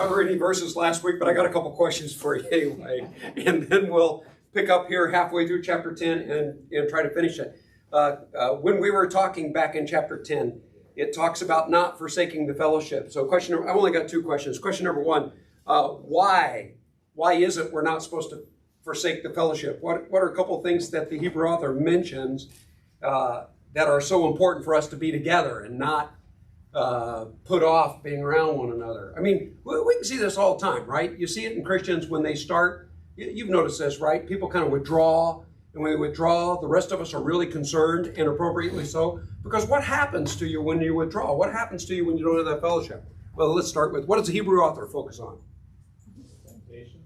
cover any verses last week, but I got a couple questions for you anyway. And then we'll pick up here halfway through chapter 10 and try to finish it. When we were talking back in chapter 10, it talks about not forsaking the fellowship. So I've only got two questions. Question number one, why? Why is it we're not supposed to forsake the fellowship? What are a couple of things that the Hebrew author mentions that are so important for us to be together and not put off being around one another? I mean, we can see this all the time, right? You see it in Christians when they start. You've noticed this, right? People kind of withdraw. And when they withdraw, the rest of us are really concerned, and appropriately so. Because what happens to you when you withdraw? What happens to you when you don't have that fellowship? Well, let's start with, what does the Hebrew author focus on? Temptation.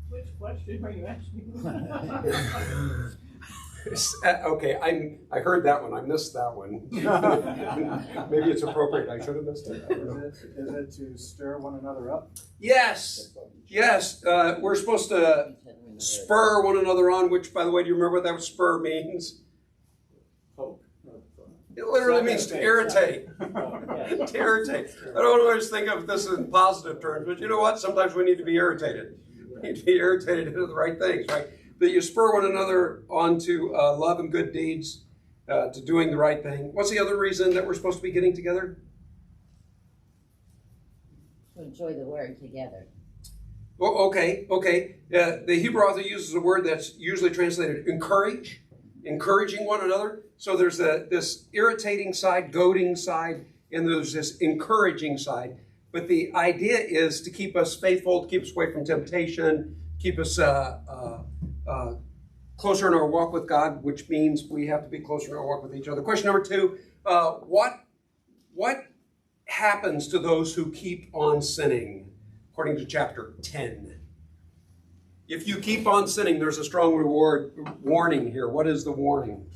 Which question are you asking? Okay, I heard that one. I missed that one. Maybe it's appropriate. I should have missed it. Is it to stir one another up? Yes. We're supposed to spur one another on, which, by the way, do you remember what that spur means? Hope. It literally means to irritate. To irritate. I don't always think of this in positive terms, but you know what? Sometimes we need to be irritated. We need to be irritated into the right things, right? That you spur one another on to love and good deeds, to doing the right thing. What's the other reason that we're supposed to be getting together? To enjoy the word together. Oh, okay. The Hebrew author uses a word that's usually translated encourage, encouraging one another. So there's this irritating side, goading side, and there's this encouraging side. But the idea is to keep us faithful, to keep us away from temptation, keep us closer in our walk with God, which means we have to be closer in our walk with each other. Question number two, what happens to those who keep on sinning? According to chapter 10. If you keep on sinning, there's a strong warning here. What is the warning?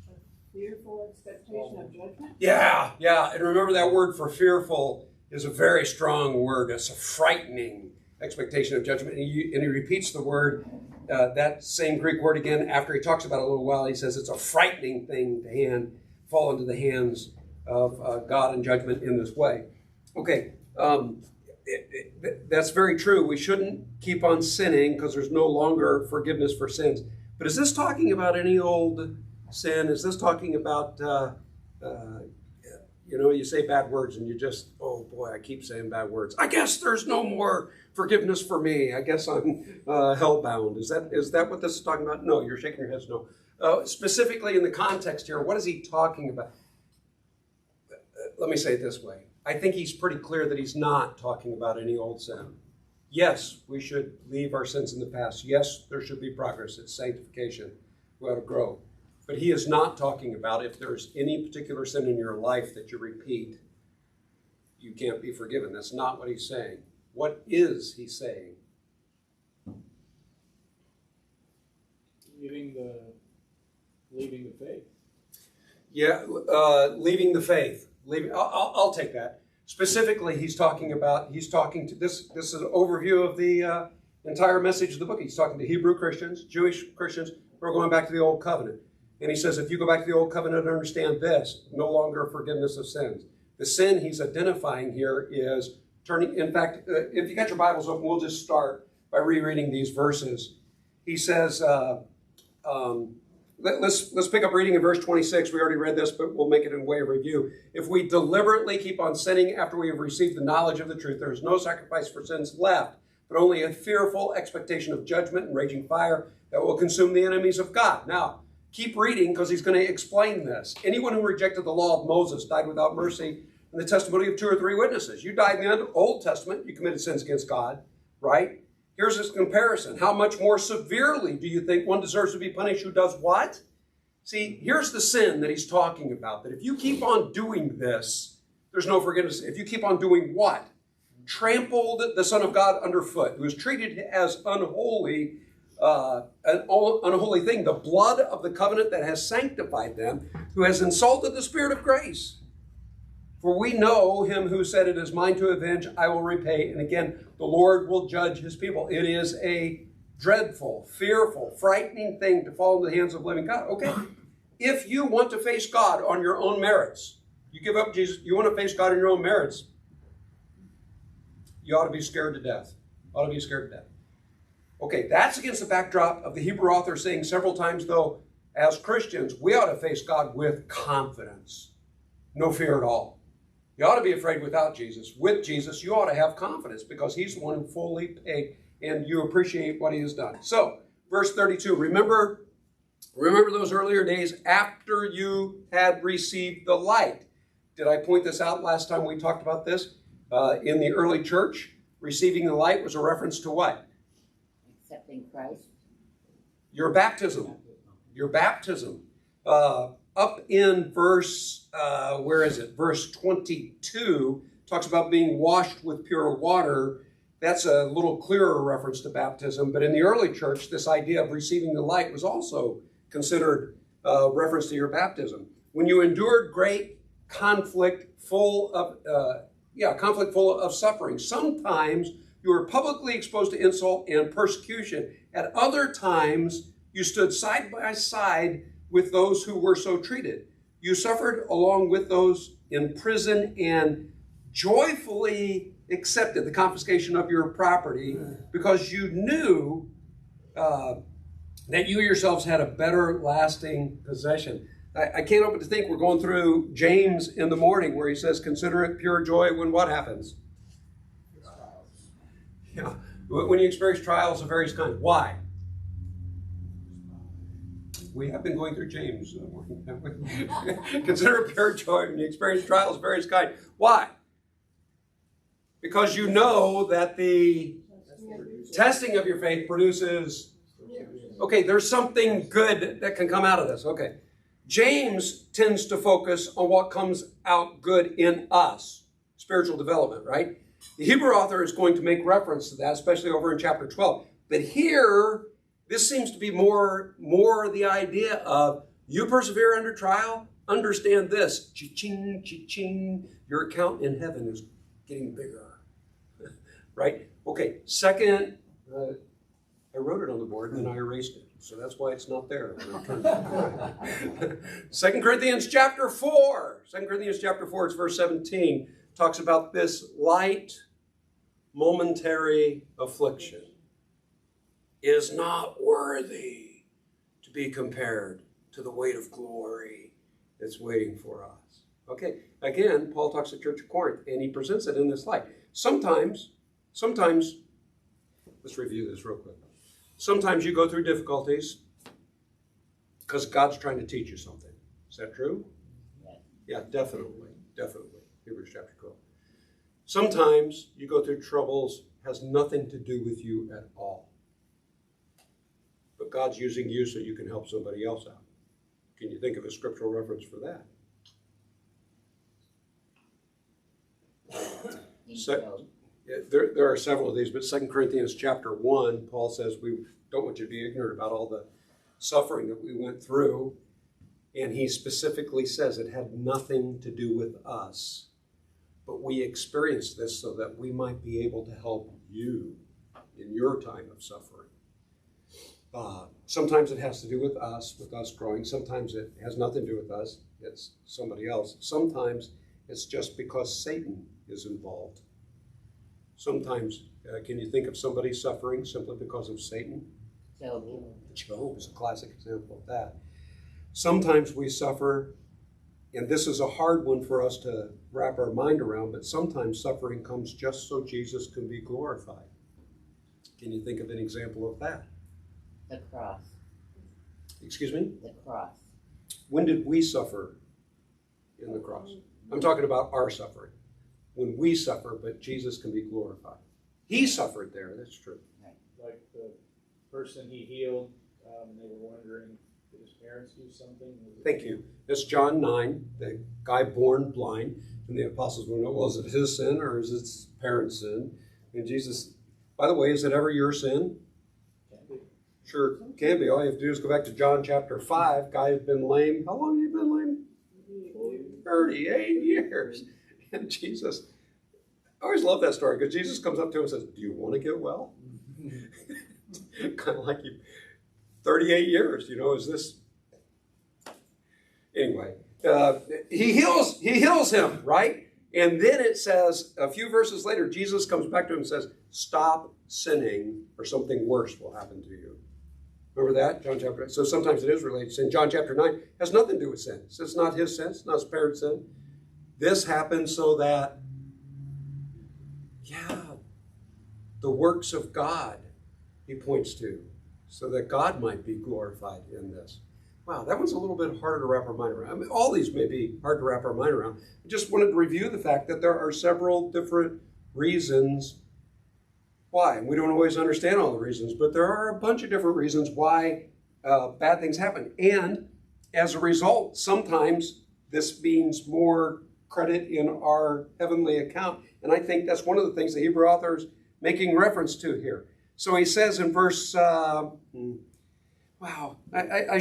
A fearful expectation of judgment? Yeah. And remember, that word for fearful is a very strong word. It's a frightening expectation of judgment. And he repeats the word, that same Greek word again, after he talks about it a little while. He says it's a frightening thing to fall into the hands of God in judgment in this way. Okay. That's very true. We shouldn't keep on sinning because there's no longer forgiveness for sins. But is this talking about any old sin? Is this talking about, you say bad words and you just, oh boy, I keep saying bad words. I guess there's no more forgiveness for me. I guess I'm hellbound. Is that what this is talking about? No, you're shaking your heads no. Specifically in the context here, what is he talking about? Let me say it this way. I think he's pretty clear that he's not talking about any old sin. Yes, we should leave our sins in the past. Yes, there should be progress. It's sanctification. We ought to grow. But he is not talking about if there's any particular sin in your life that you repeat, you can't be forgiven. That's not what he's saying. What is he saying? Leaving the faith. Yeah, leaving the faith. I'll take that. Specifically, he's talking to this is an overview of the entire message of the book. He's talking to Hebrew Christians, Jewish Christians who are going back to the Old Covenant. And he says, if you go back to the Old Covenant and understand this, no longer forgiveness of sins. The sin he's identifying here is turning, in fact, if you got your Bibles open, we'll just start by rereading these verses. He says, let's pick up reading in verse 26. We already read this, but we'll make it in way of review. If we deliberately keep on sinning after we have received the knowledge of the truth, there is no sacrifice for sins left, but only a fearful expectation of judgment and raging fire that will consume the enemies of God. Now, keep reading because he's going to explain this. Anyone who rejected the law of Moses died without mercy in the testimony of 2 or 3 witnesses. You died in the Old Testament. You committed sins against God, right? Here's this comparison. How much more severely do you think one deserves to be punished who does what? See, here's the sin that he's talking about. That if you keep on doing this, there's no forgiveness. If you keep on doing what? Trampled the Son of God underfoot, who was treated as unholy, an unholy thing, the blood of the covenant that has sanctified them, who has insulted the Spirit of grace. For we know him who said, it is mine to avenge, I will repay. And again, the Lord will judge his people. It is a dreadful, fearful, frightening thing to fall into the hands of the living God. Okay, if you want to face God on your own merits, you give up Jesus, you want to face God on your own merits, you ought to be scared to death. Ought to be scared to death. Okay, that's against the backdrop of the Hebrew author saying several times, though, as Christians, we ought to face God with confidence. No fear at all. You ought to be afraid without Jesus. With Jesus, you ought to have confidence because he's the one who fully paid and you appreciate what he has done. So, verse 32, remember those earlier days after you had received the light. Did I point this out last time we talked about this? In the early church, receiving the light was a reference to what? Accepting Christ. Your baptism. Your baptism. Up in verse, where is it? Verse 22 talks about being washed with pure water. That's a little clearer reference to baptism. But in the early church, this idea of receiving the light was also considered a reference to your baptism. When you endured great conflict full of suffering. Sometimes you were publicly exposed to insult and persecution. At other times, you stood side by side with those who were so treated. You suffered along with those in prison and joyfully accepted the confiscation of your property because you knew that you yourselves had a better lasting possession. I can't help but to think we're going through James in the morning where he says, consider it pure joy when what happens? Yeah. When you experience trials of various kinds. Why? We have been going through James. Consider it pure joy when you experience trials of various kinds. Why? Because you know that the testing of your faith produces, okay, there's something good that can come out of this. Okay. James tends to focus on what comes out good in us, spiritual development, right? The Hebrew author is going to make reference to that, especially over in chapter 12. But here, this seems to be more the idea of you persevere under trial, understand this, cha-ching, cha-ching, your account in heaven is getting bigger, right? Okay, second, I wrote it on the board and then I erased it. So that's why it's not there. 2 Corinthians chapter 4. 2 Corinthians chapter 4, it's verse 17, talks about this light, momentary affliction is not worthy to be compared to the weight of glory that's waiting for us. Okay, again, Paul talks to the church of Corinth, and he presents it in this light. Sometimes, let's review this real quick. Sometimes you go through difficulties because God's trying to teach you something. Is that true? Yeah, definitely. Hebrews chapter 12. Sometimes you go through troubles has nothing to do with you at all. But God's using you so you can help somebody else out. Can you think of a scriptural reference for that? There are several of these, but 2 Corinthians chapter 1, Paul says we don't want you to be ignorant about all the suffering that we went through. And he specifically says it had nothing to do with us. But we experienced this so that we might be able to help you in your time of suffering. Sometimes it has to do with us growing. Sometimes it has nothing to do with us. It's somebody else. Sometimes it's just because Satan is involved. Sometimes, can you think of somebody suffering simply because of Satan? Job is a classic example of that. Sometimes we suffer, and this is a hard one for us to wrap our mind around, but sometimes suffering comes just so Jesus can be glorified. Can you think of an example of that? The cross. Excuse me? The cross. When did we suffer in the cross? I'm talking about our suffering. When we suffer, but Jesus can be glorified. He suffered there, that's true. Like the person he healed, and they were wondering, did his parents do something? Thank you. That's John 9, the guy born blind. And the apostles will know, well, is it his sin or is it his parents' sin? And Jesus, by the way, is it ever your sin? Can be. Sure can be. All you have to do is go back to John chapter 5. Guy has been lame. How long have you been lame? 38 years. And Jesus, I always love that story because Jesus comes up to him and says, do you want to get well? Kind of like you, 38 years, is this? Anyway, he heals him, right? And then it says, a few verses later, Jesus comes back to him and says, stop sinning or something worse will happen to you. Remember that? John chapter 8. So sometimes it is related to sin. John chapter 9 has nothing to do with sin. It's not his sin. It's not his parents' sin. This happens so that, the works of God he points to, so that God might be glorified in this. Wow, that one's a little bit harder to wrap our mind around. I mean, all these may be hard to wrap our mind around. I just wanted to review the fact that there are several different reasons why. And we don't always understand all the reasons, but there are a bunch of different reasons why bad things happen. And as a result, sometimes this means more credit in our heavenly account. And I think that's one of the things the Hebrew author is making reference to here. So he says in verse, I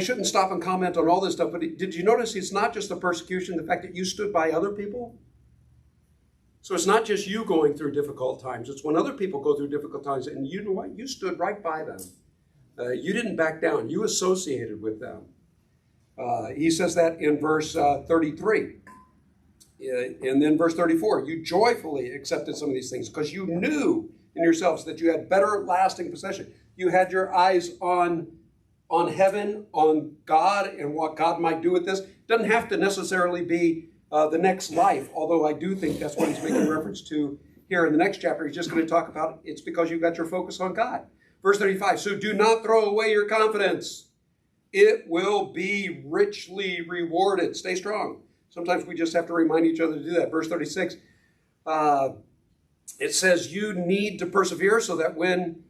shouldn't stop and comment on all this stuff, but did you notice it's not just the persecution, the fact that you stood by other people? So it's not just you going through difficult times. It's when other people go through difficult times, and you know what? You stood right by them. You didn't back down. You associated with them. He says that in verse 33. And then verse 34, you joyfully accepted some of these things because you knew in yourselves that you had better lasting possession. You had your eyes on heaven, on God, and what God might do with this. It doesn't have to necessarily be the next life, although I do think that's what he's making reference to here in the next chapter. He's just going to talk about it's because you've got your focus on God. Verse 35, so do not throw away your confidence. It will be richly rewarded. Stay strong. Sometimes we just have to remind each other to do that. Verse 36, it says you need to persevere so that when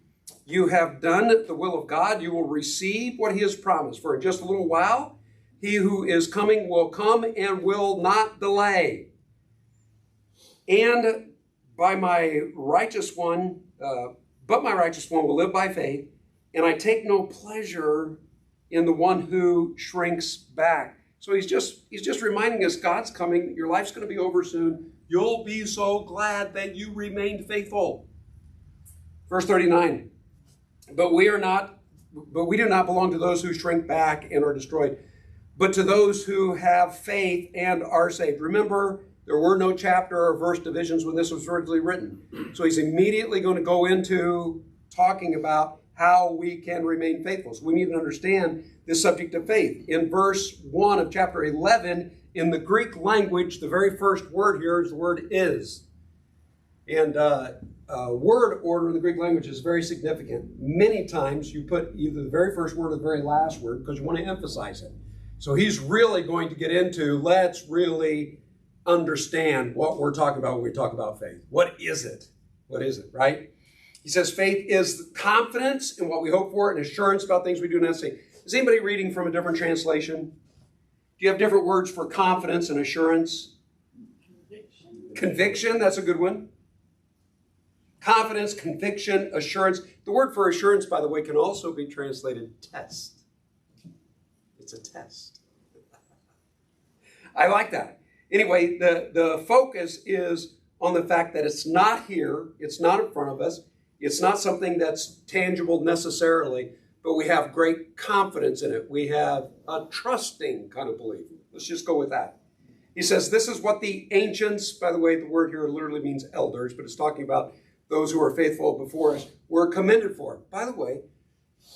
you have done the will of God, you will receive what he has promised. For in just a little while, he who is coming will come and will not delay. And by my righteous one, but my righteous one will live by faith, and I take no pleasure in the one who shrinks back. So he's just reminding us God's coming. Your life's going to be over soon. You'll be so glad that you remained faithful. Verse 39. But we do not belong to those who shrink back and are destroyed, but to those who have faith and are saved. Remember, there were no chapter or verse divisions when this was originally written. So he's immediately going to go into talking about how we can remain faithful. So we need to understand this subject of faith. In verse 1 of chapter 11, in the Greek language, the very first word here is the word is. And word order in the Greek language is very significant. Many times you put either the very first word or the very last word because you want to emphasize it. So he's really going to get into, let's really understand what we're talking about when we talk about faith. What is it? What is it, right? He says faith is confidence in what we hope for and assurance about things we do not see. Is anybody reading from a different translation? Do you have different words for confidence and assurance? Conviction, that's a good one. Confidence, conviction, assurance. The word for assurance, by the way, can also be translated test. It's a test. I like that. Anyway, the focus is on the fact that it's not here, it's not in front of us, it's not something that's tangible necessarily, but we have great confidence in it. We have a trusting kind of belief. Let's just go with that. He says, this is what the ancients, by the way, the word here literally means elders, but it's talking about those who are faithful before us, were commended for. By the way,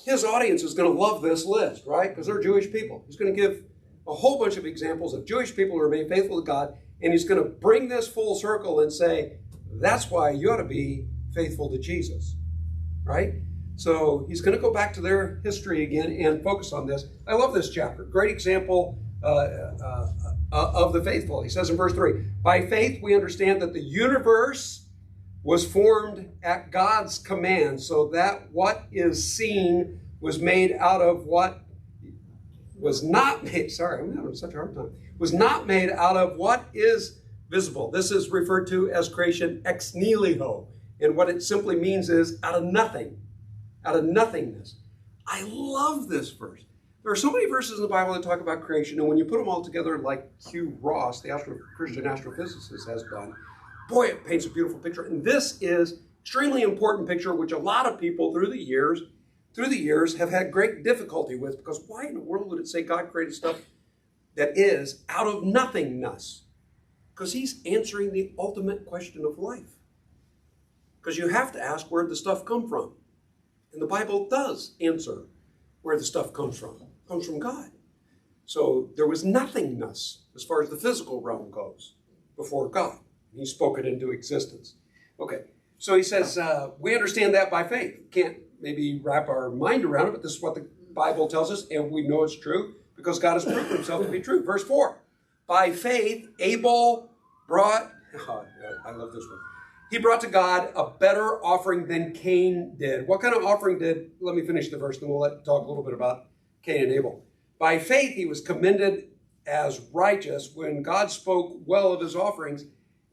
his audience is going to love this list, right? Because they're Jewish people. He's going to give a whole bunch of examples of Jewish people who remain faithful to God, and he's going to bring this full circle and say, that's why you ought to be faithful to Jesus, right? So he's going to go back to their history again and focus on this. I love this chapter. Great example of the faithful. He says in verse 3, by faith we understand that the universe was formed at God's command, so that what is seen was made out of what was not made. Sorry, I'm having such a hard time. Was not made out of what is visible. This is referred to as creation ex nihilo. And what it simply means is out of nothing, out of nothingness. I love this verse. There are so many verses in the Bible that talk about creation, and when you put them all together like Hugh Ross, the Christian astrophysicist, has done, boy, it paints a beautiful picture. And this is extremely important picture, which a lot of people through the years have had great difficulty with, because why in the world would it say God created stuff that is out of nothingness? Because he's answering the ultimate question of life. Because you have to ask where the stuff come from. And the Bible does answer where the stuff comes from. It comes from God. So there was nothingness as far as the physical realm goes before God. He spoke it into existence. Okay, so he says, we understand that by faith. Can't maybe wrap our mind around it, but this is what the Bible tells us, and we know it's true because God has proven himself to be true. Verse 4, by faith, Abel brought, I love this one. He brought to God a better offering than Cain did. What kind of offering did, let me finish the verse, then we'll talk a little bit about Cain and Abel. By faith, he was commended as righteous when God spoke well of his offerings.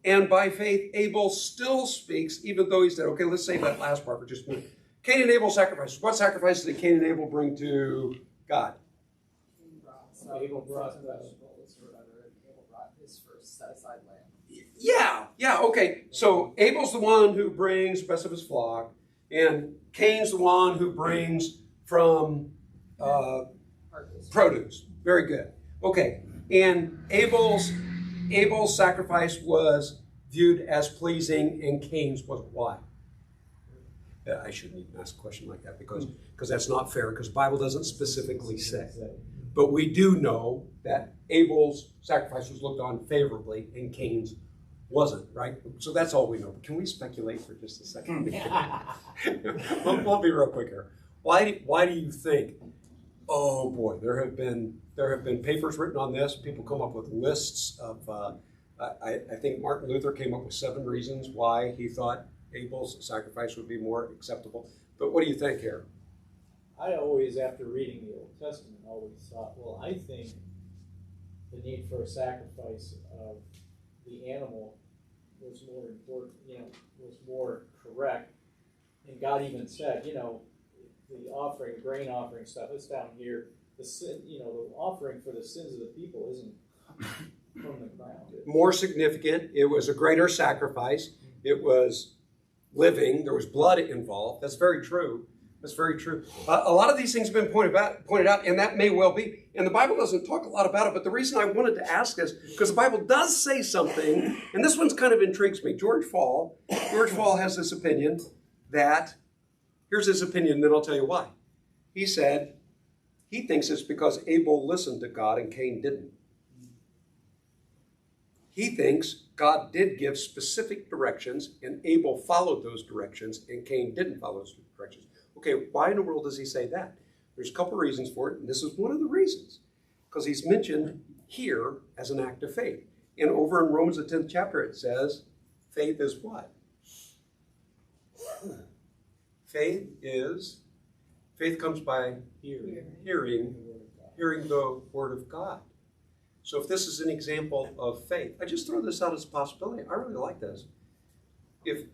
And by faith, Abel still speaks, even though he said, okay, let's save that last part for just a minute. Cain and Abel sacrifices. What sacrifices did Cain and Abel bring to God? Abel brought his first set-aside lamb. Yeah, okay. So Abel's the one who brings the best of his flock, and Cain's the one who brings from produce. Very good. Okay, and Abel's sacrifice was viewed as pleasing, and Cain's was why? I shouldn't even ask a question like that because that's not fair, because the Bible doesn't specifically say. But we do know that Abel's sacrifice was looked on favorably and Cain's wasn't, right? So that's all we know. But can we speculate for just a second? We'll be real quick here. Why do you think? Oh boy, there have been papers written on this. People come up with lists of. I think Martin Luther came up with 7 reasons why he thought Abel's sacrifice would be more acceptable. But what do you think here? I always, after reading the Old Testament, always thought, well, I think the need for a sacrifice of the animal was more important, was more correct. And God even said, the offering, grain offering stuff, it's down here. The sin, the offering for the sins of the people isn't from the ground. More significant. It was a greater sacrifice. It was living. There was blood involved. That's very true. That's very true. A lot of these things have been pointed out, and that may well be. And the Bible doesn't talk a lot about it, but the reason I wanted to ask is because the Bible does say something, and this one's kind of intrigues me. George Fall has this opinion that, here's his opinion, then I'll tell you why. He said he thinks it's because Abel listened to God and Cain didn't. He thinks God did give specific directions, and Abel followed those directions, and Cain didn't follow those directions. Okay, why in the world does he say that? There's a couple reasons for it, and this is one of the reasons. Because he's mentioned here as an act of faith. And over in Romans, the 10th chapter, it says, faith is what? Faith comes by hearing the word of God. So if this is an example of faith, I just throw this out as a possibility. I really like this. If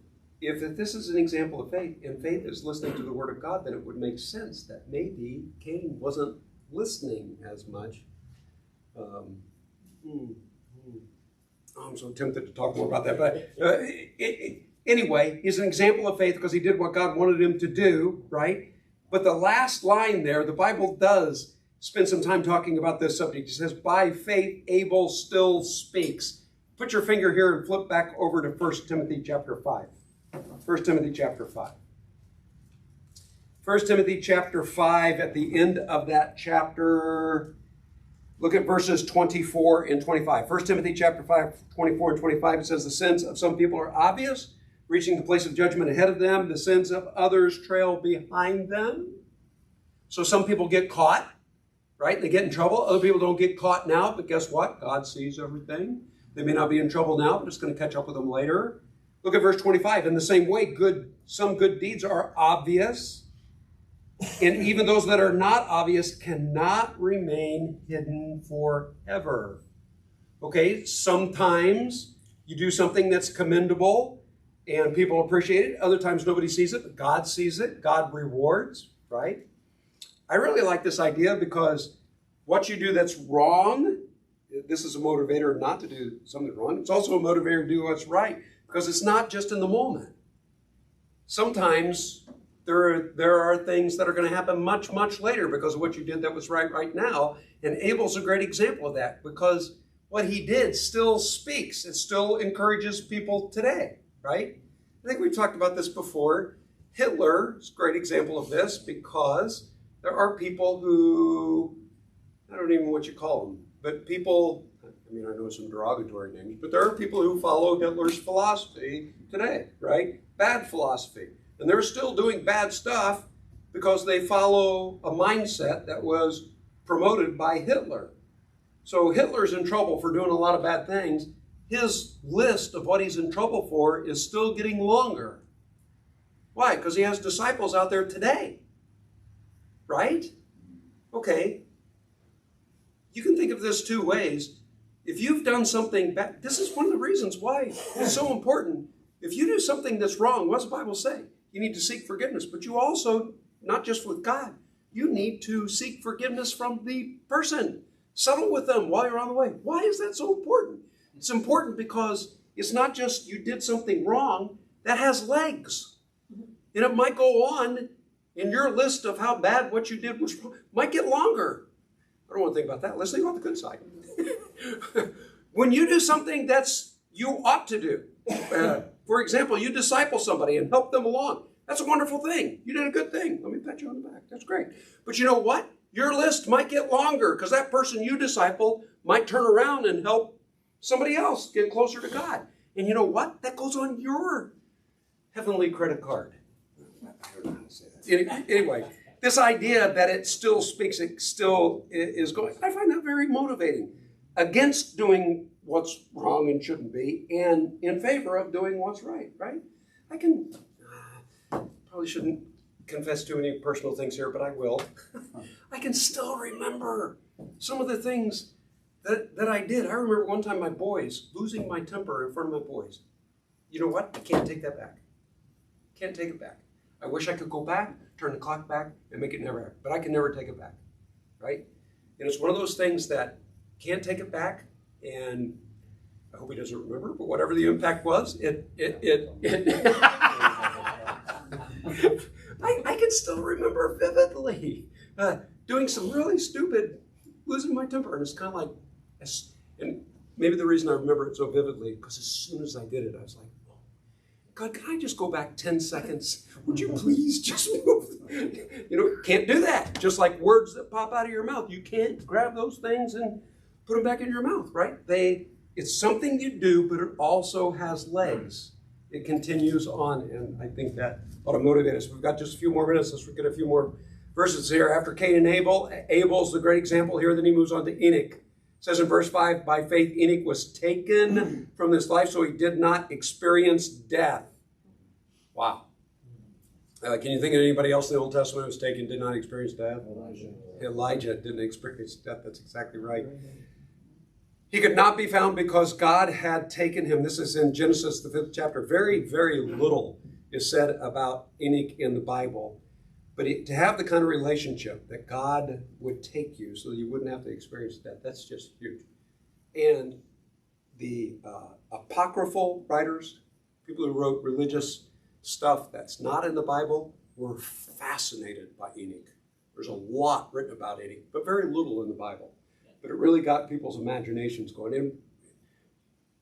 this is an example of faith, and faith is listening to the word of God, then it would make sense that maybe Cain wasn't listening as much. I'm so tempted to talk more about that, but anyway, he's an example of faith because he did what God wanted him to do, right? But the last line there, the Bible does spend some time talking about this subject. It says, by faith, Abel still speaks. Put your finger here and flip back over to 1 Timothy chapter 5. 1 Timothy chapter 5. 1 Timothy chapter 5, at the end of that chapter, look at verses 24 and 25. 1 Timothy chapter 5, 24 and 25, it says, the sins of some people are obvious, reaching the place of judgment ahead of them. The sins of others trail behind them. So some people get caught, right? They get in trouble. Other people don't get caught now, but guess what? God sees everything. They may not be in trouble now, but it's going to catch up with them later. Look at verse 25. In the same way, some good deeds are obvious, and even those that are not obvious cannot remain hidden forever. Okay, sometimes you do something that's commendable, and people appreciate it. Other times nobody sees it, but God sees it. God rewards, right? I really like this idea because what you do that's wrong, this is a motivator not to do something wrong. It's also a motivator to do what's right. Because it's not just in the moment. Sometimes there are things that are going to happen much, much later because of what you did that was right now. And Abel's a great example of that because what he did still speaks. It still encourages people today, right? I think we've talked about this before. Hitler is a great example of this because there are people who, I don't even know what you call them, but people, I mean, I know some derogatory names, but there are people who follow Hitler's philosophy today, right? Bad philosophy. And they're still doing bad stuff because they follow a mindset that was promoted by Hitler. So Hitler's in trouble for doing a lot of bad things. His list of what he's in trouble for is still getting longer. Why? Because he has disciples out there today. Right? Okay. You can think of this two ways. If you've done something bad, this is one of the reasons why it's so important. If you do something that's wrong, what does the Bible say? You need to seek forgiveness. But you also, not just with God, you need to seek forgiveness from the person. Settle with them while you're on the way. Why is that so important? It's important because it's not just you did something wrong, that has legs. And it might go on in your list of how bad what you did was wrong, might get longer. I don't want to think about that. Let's think about the good side. When you do something that's you ought to do, for example, you disciple somebody and help them along. That's a wonderful thing. You did a good thing. Let me pat you on the back. That's great. But you know what? Your list might get longer because that person you disciple might turn around and help somebody else get closer to God. And you know what? That goes on your heavenly credit card. I don't know how to say that. Anyway, this idea that it still speaks, it still is going, I find that very motivating. Against doing what's wrong and shouldn't be, and in favor of doing what's right, right? I can, probably shouldn't confess too many personal things here, but I will. I can still remember some of the things that I did. I remember one time my boys, losing my temper in front of my boys. You know what? I can't take that back. Can't take it back. I wish I could go back, turn the clock back, and make it never happen. But I can never take it back, right? And it's one of those things that can't take it back, and I hope he doesn't remember, but whatever the impact was, I can still remember vividly doing some really stupid, losing my temper, and it's kind of like, and maybe the reason I remember it so vividly, because as soon as I did it, I was like, oh, God, can I just go back 10 seconds? Would you please just move? You know, can't do that. Just like words that pop out of your mouth. You can't grab those things and put them back in your mouth, right? It's something you do, but it also has legs. It continues on, and I think that ought to motivate us. We've got just a few more minutes. Let's get a few more verses here. After Cain and Abel, Abel's the great example here. Then he moves on to Enoch. It says in verse 5, by faith Enoch was taken from this life, so he did not experience death. Wow. Can you think of anybody else in the Old Testament who was taken, did not experience death? Elijah didn't experience death. That's exactly right. He could not be found because God had taken him. This is in Genesis, the 5th chapter. Very, very little is said about Enoch in the Bible. But to have the kind of relationship that God would take you so that you wouldn't have to experience death, that's just huge. And the apocryphal writers, people who wrote religious stuff that's not in the Bible, were fascinated by Enoch. There's a lot written about Enoch, but very little in the Bible. But it really got people's imaginations going. And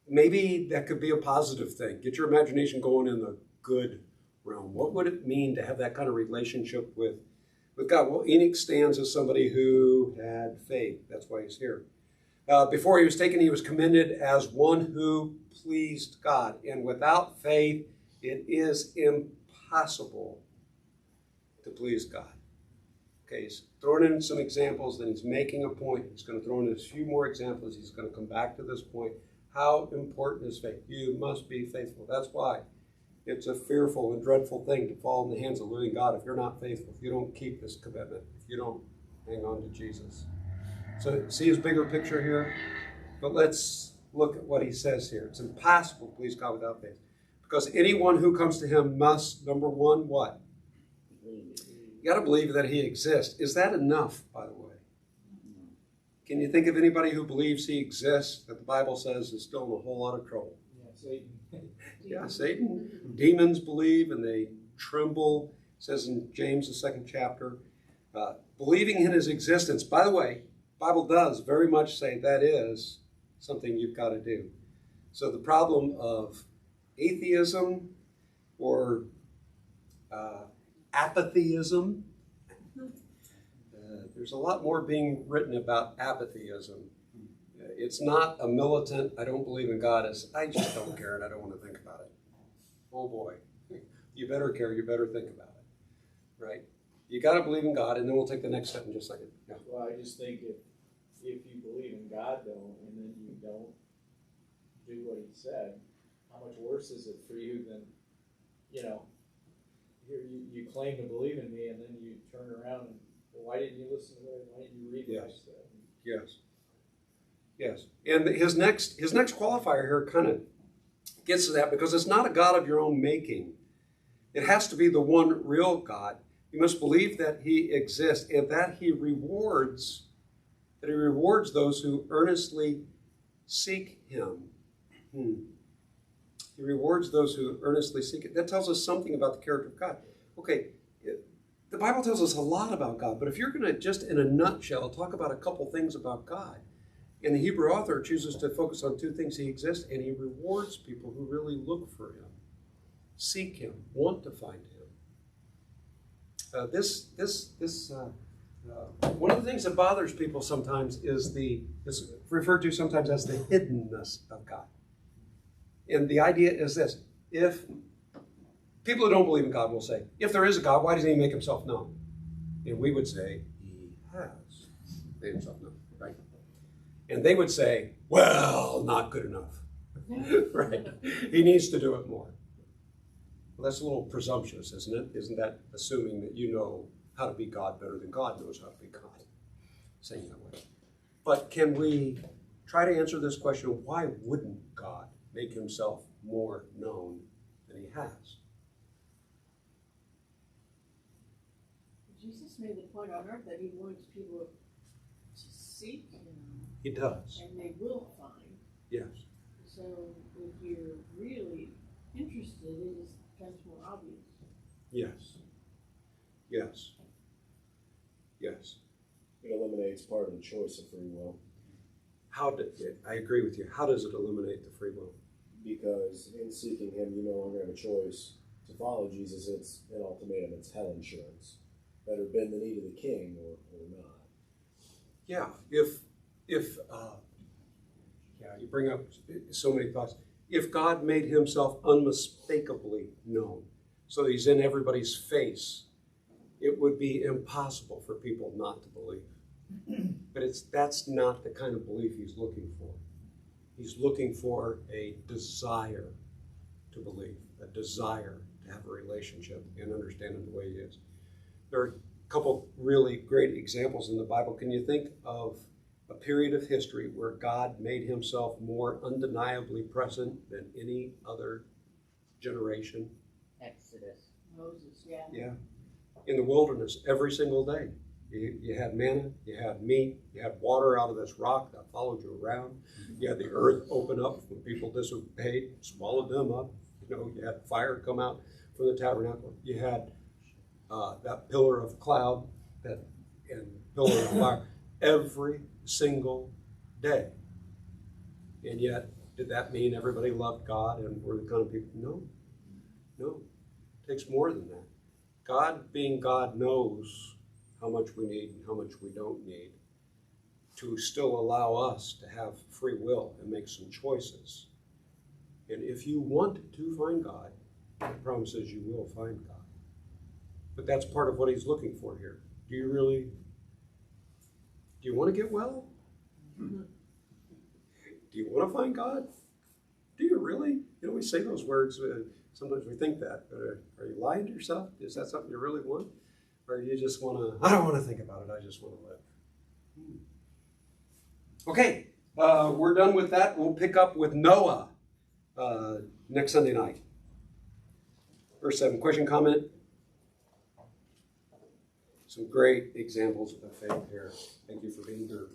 maybe that could be a positive thing. Get your imagination going in the good realm. What would it mean to have that kind of relationship with God? Well, Enoch stands as somebody who had faith. That's why he's here. Before he was taken, he was commended as one who pleased God. And without faith, it is impossible to please God. Okay, he's throwing in some examples, then he's making a point. He's going to throw in a few more examples. He's going to come back to this point. How important is faith? You must be faithful. That's why it's a fearful and dreadful thing to fall in the hands of the living God if you're not faithful, if you don't keep this commitment, if you don't hang on to Jesus. So see his bigger picture here? But let's look at what he says here. It's impossible to please God without faith. Because anyone who comes to him must, number one, what? You got to believe that he exists. Is that enough, by the way? Can you think of anybody who believes he exists that the Bible says is still in a whole lot of trouble? Yeah, Satan. Yeah, Satan. Demons believe and they tremble. It says in James, the 2nd chapter, believing in his existence. By the way, the Bible does very much say that is something you've got to do. So the problem of atheism or apatheism, there's a lot more being written about apatheism. It's not a militant, I don't believe in God. It's, I just don't care and I don't want to think about it. Oh boy, you better care, you better think about it, right? You got to believe in God, and then we'll take the next step in just a second. Yeah. Well, I just think if you believe in God, though, and then you don't do what he said, how much worse is it for you than, you claim to believe in me, and then you turn around and, well, why didn't you listen to me? Why didn't you read what I said? Yes. Yes. And his next qualifier here kind of gets to that, because it's not a God of your own making. It has to be the one real God. You must believe that he exists and that he rewards those who earnestly seek him. He rewards those who earnestly seek it. That tells us something about the character of God. Okay, the Bible tells us a lot about God, but if you're going to just in a nutshell talk about a couple things about God, and the Hebrew author chooses to focus on two things: he exists and he rewards people who really look for him, seek him, want to find him. One of the things that bothers people sometimes is referred to sometimes as the hiddenness of God. And the idea is this: if people who don't believe in God will say, if there is a God, why doesn't he make himself known? And we would say, he has made himself known, right? And they would say, well, not good enough, right? He needs to do it more. Well, that's a little presumptuous, isn't it? Isn't that assuming that you know how to be God better than God knows how to be God? Saying that way. But can we try to answer this question, why wouldn't God make himself more known than he has? Jesus made the point on earth that he wants people to seek him. He does. And they will find. Yes. So if you're really interested, it becomes more obvious. Yes. Yes. Yes. It eliminates part of the choice of free will. I agree with you. How does it eliminate the free will? Because in seeking him, you no longer have a choice to follow Jesus. It's an ultimatum. It's hell insurance. Better bend the knee to the king or not. Yeah. You bring up so many thoughts. If God made himself unmistakably known, so that he's in everybody's face, it would be impossible for people not to believe. But that's not the kind of belief he's looking for. He's looking for a desire to believe, a desire to have a relationship and understand him the way he is. There are a couple really great examples in the Bible. Can you think of a period of history where God made himself more undeniably present than any other generation? Exodus. Moses, yeah. Yeah. In the wilderness, every single day. You had manna, you had meat, you had water out of this rock that followed you around. You had the earth open up when people disobeyed, swallowed them up. You had fire come out from the tabernacle. You had that pillar of cloud and pillar of fire every single day. And yet, did that mean everybody loved God and were the kind of people? No. It takes more than that. God, being God, knows how much we need and how much we don't need to still allow us to have free will and make some choices. And if you want to find God, the promise is you will find God. But that's part of what he's looking for here. Do you want to get well? Do you want to find God? Do you really? We say those words, sometimes we think that, but are you lying to yourself? Is that something you really want? Or do you just want to, I don't want to think about it, I just want to live. Okay, we're done with that. We'll pick up with Noah next Sunday night. Verse 7, question, comment? Some great examples of faith here. Thank you for being here.